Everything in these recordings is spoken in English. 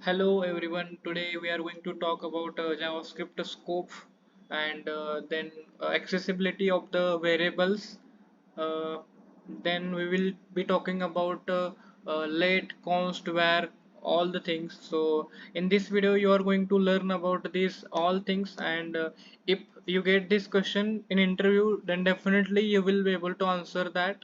Hello everyone. Today we are going to talk about JavaScript scope and then accessibility of the variables. Uh, then we will be talking about let, const, var, all the things. So in this video you are going to learn about these all things, and if you get this question in interview, then definitely you will be able to answer that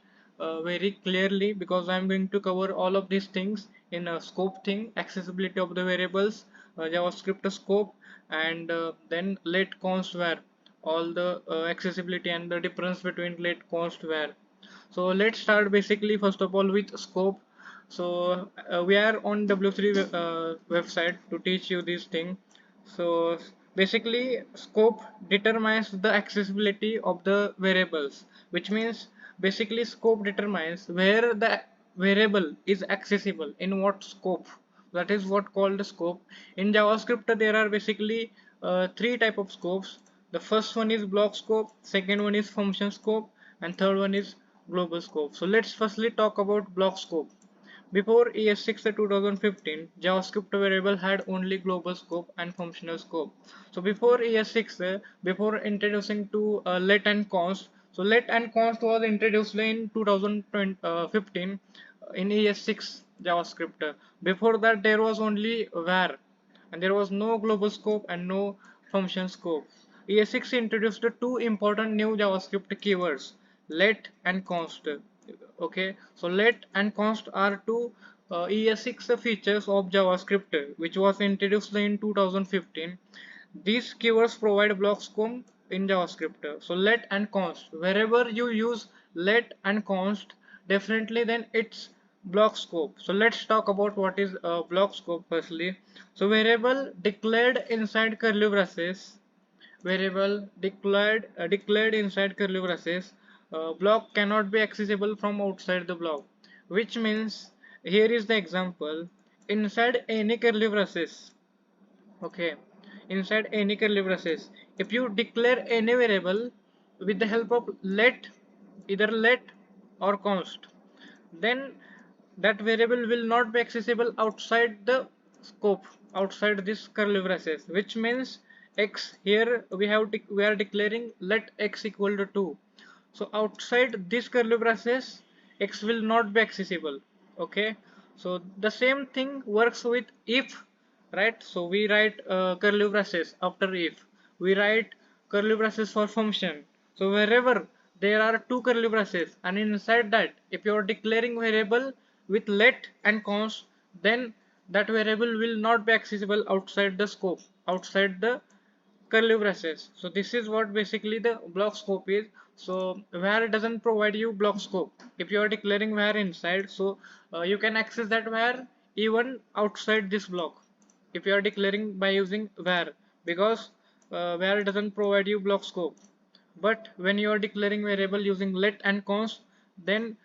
very clearly, because I am going to cover all of these things in a scope thing, accessibility of the variables, JavaScript scope, and then let, const, var, all the accessibility and the difference between let, const, var. So let's start basically first of all with scope. So we are on W3 website to teach you this thing. So basically scope determines the accessibility of the variables, which means basically scope determines where the variable is accessible in what scope. That is what called the scope. In JavaScript there are basically three type of scopes. The first one is block scope, second one is function scope, and third one is global scope. So let's firstly talk about block scope. Before ES6 2015, JavaScript variable had only global scope and functional scope. So before ES6, before introducing to let and const, so let and const was introduced in 2015 in ES6 JavaScript. Before that, there was only var, and there was no global scope and no function scope. ES6 introduced two important new JavaScript keywords, let and const. Okay, so let and const are two ES6 features of JavaScript which was introduced in 2015. These keywords provide block scope in JavaScript. So let and const, wherever you use let and const, definitely then it's block scope. So let's talk about what is block scope firstly. So variable declared inside curly braces, variable declared inside curly braces, block cannot be accessible from outside the block, which means here is the example. Inside any curly braces, okay, inside any curly braces, if you declare any variable with the help of let, either let or const, then that variable will not be accessible outside the scope, outside this curly braces, which means x, here we are declaring let x equal to 2. So outside this curly braces x will not be accessible. Okay, so the same thing works with if, right? So we write curly braces after if, we write curly braces for function. So wherever there are two curly braces, and inside that if you are declaring variable with let and const, then that variable will not be accessible outside the scope, outside the curly braces. So this is what basically the block scope is. So var doesn't provide you block scope. If you are declaring var inside, so you can access that var even outside this block if you are declaring by using var, because var doesn't provide you block scope. But when you are declaring variable using let and const, then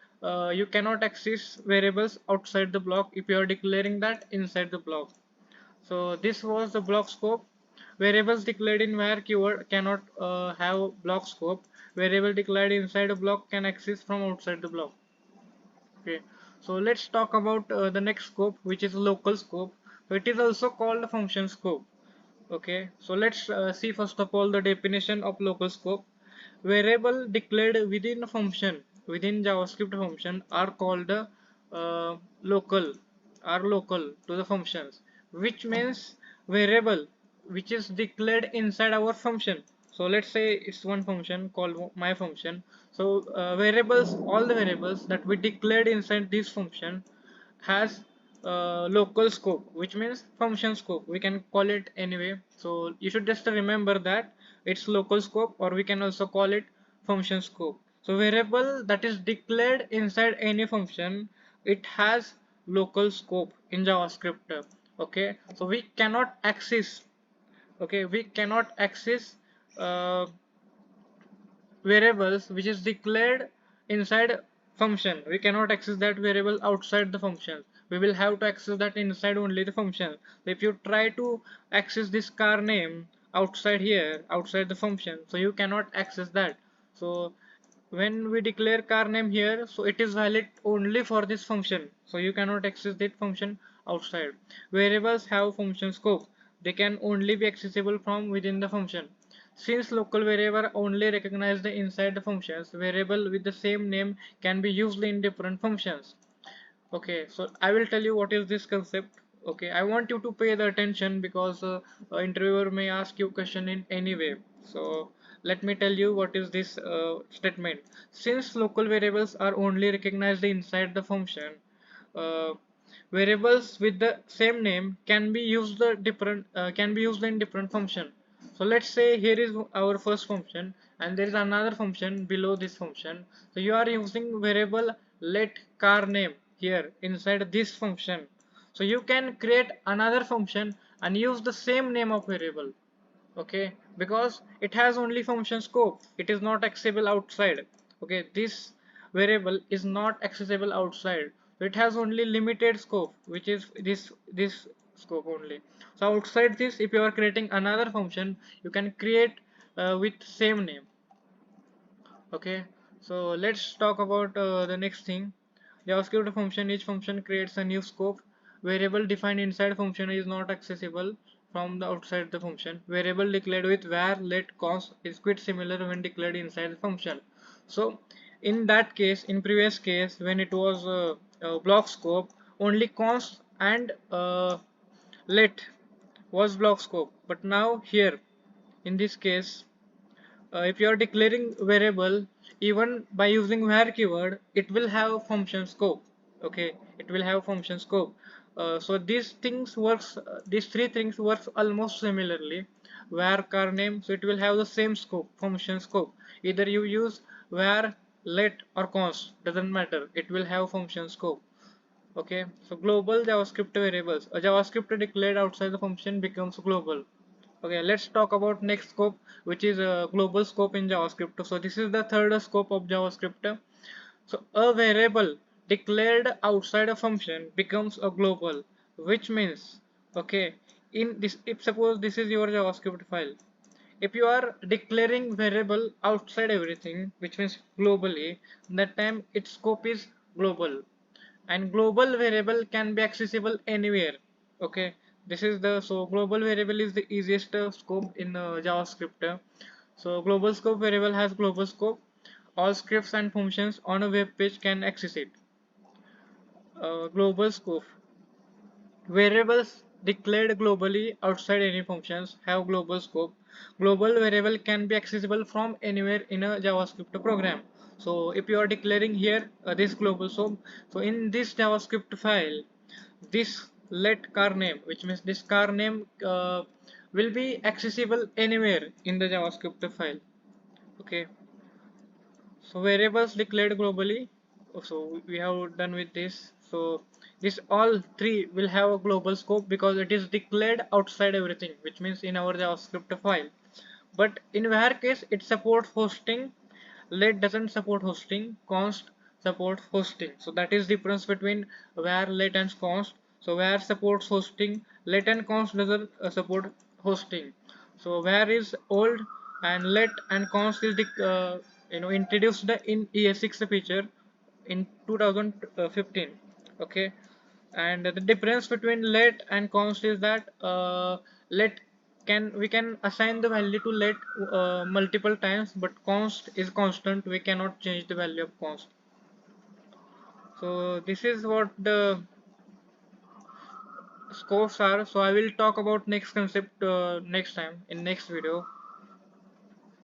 you cannot access variables outside the block if you are declaring that inside the block. So this was the block scope. Variables declared in var keyword cannot have block scope. Variable declared inside a block can access from outside the block. Okay, so let's talk about the next scope, which is local scope. So it is also called function scope. Okay, so let's see first of all the definition of local scope. Variable declared within a function, within JavaScript function, are called local, are local to the functions, which means variable which is declared inside our function. So let's say it's one function called my function. So variables, all the variables that we declared inside this function has local scope, which means function scope, we can call it anyway. So you should just remember that it's local scope, or we can also call it function scope. So variable that is declared inside any function, it has local scope in JavaScript. Okay, so we cannot access, okay, we cannot access uh, variables which is declared inside function. We cannot access that variable outside the function. We will have to access that inside only the function. So if you try to access this car name outside here, outside the function, so you cannot access that. So when we declare car name here, so it is valid only for this function, so you cannot access that function outside. Variables have function scope. They can only be accessible from within the function. Since local variable only recognize the inside the functions, variable with the same name can be used in different functions. Okay, so I will tell you what is this concept. Okay, I want you to pay the attention because interviewer may ask you question in any way. So let me tell you what is this statement. Since local variables are only recognized inside the function, uh, variables with the same name can be used in different function. So let's say here is our first function and there is another function below this function. So you are using variable let car name here inside this function. So you can create another function and use the same name of variable. Okay, because it has only function scope, it is not accessible outside. Okay, this variable is not accessible outside, so it has only limited scope, which is this scope only. So outside this, if you are creating another function, you can create with same name. Okay, so let's talk about the next thing. JavaScript function, each function creates a new scope. Variable defined inside function is not accessible from the outside the function. Variable declared with var, let, const is quite similar when declared inside the function. So in that case, in previous case, when it was block scope, only const and let was block scope, but now here in this case, if you are declaring variable even by using var keyword, it will have function scope. Okay, it will have function scope. So these three things works almost similarly. Var car name, so it will have the same scope, function scope. Either you use var, let or const, doesn't matter, it will have function scope. Okay, so global JavaScript variables, a JavaScript declared outside the function becomes global. Okay, let's talk about next scope, which is a global scope in JavaScript. So this is the third scope of JavaScript. So a variable declared outside a function becomes a global, which means, okay, in this, if suppose this is your JavaScript file, if you are declaring variable outside everything, which means globally, that time its scope is global, and global variable can be accessible anywhere. Okay, this is the, so global variable is the easiest scope in JavaScript. So global scope variable has global scope. All scripts and functions on a web page can access it. Global scope variables declared globally outside any functions have global scope. Global variable can be accessible from anywhere in a JavaScript program. So if you are declaring here this global scope, so in this JavaScript file, this let car name, which means this car name will be accessible anywhere in the JavaScript file. Okay, so variables declared globally. So we have done with this. So this all three will have a global scope because it is declared outside everything, which means in our JavaScript file. But in var case, it supports hosting. Let doesn't support hosting. Const supports hosting. So that is difference between var, let and const. So var supports hosting. Let and const doesn't support hosting. So var is old and let and const is introduced the in ES6 feature in 2015. Okay, and the difference between let and const is that let can we can assign the value to let multiple times, but const is constant, we cannot change the value of const. So this is what the scopes are. So I will talk about next concept next time in next video.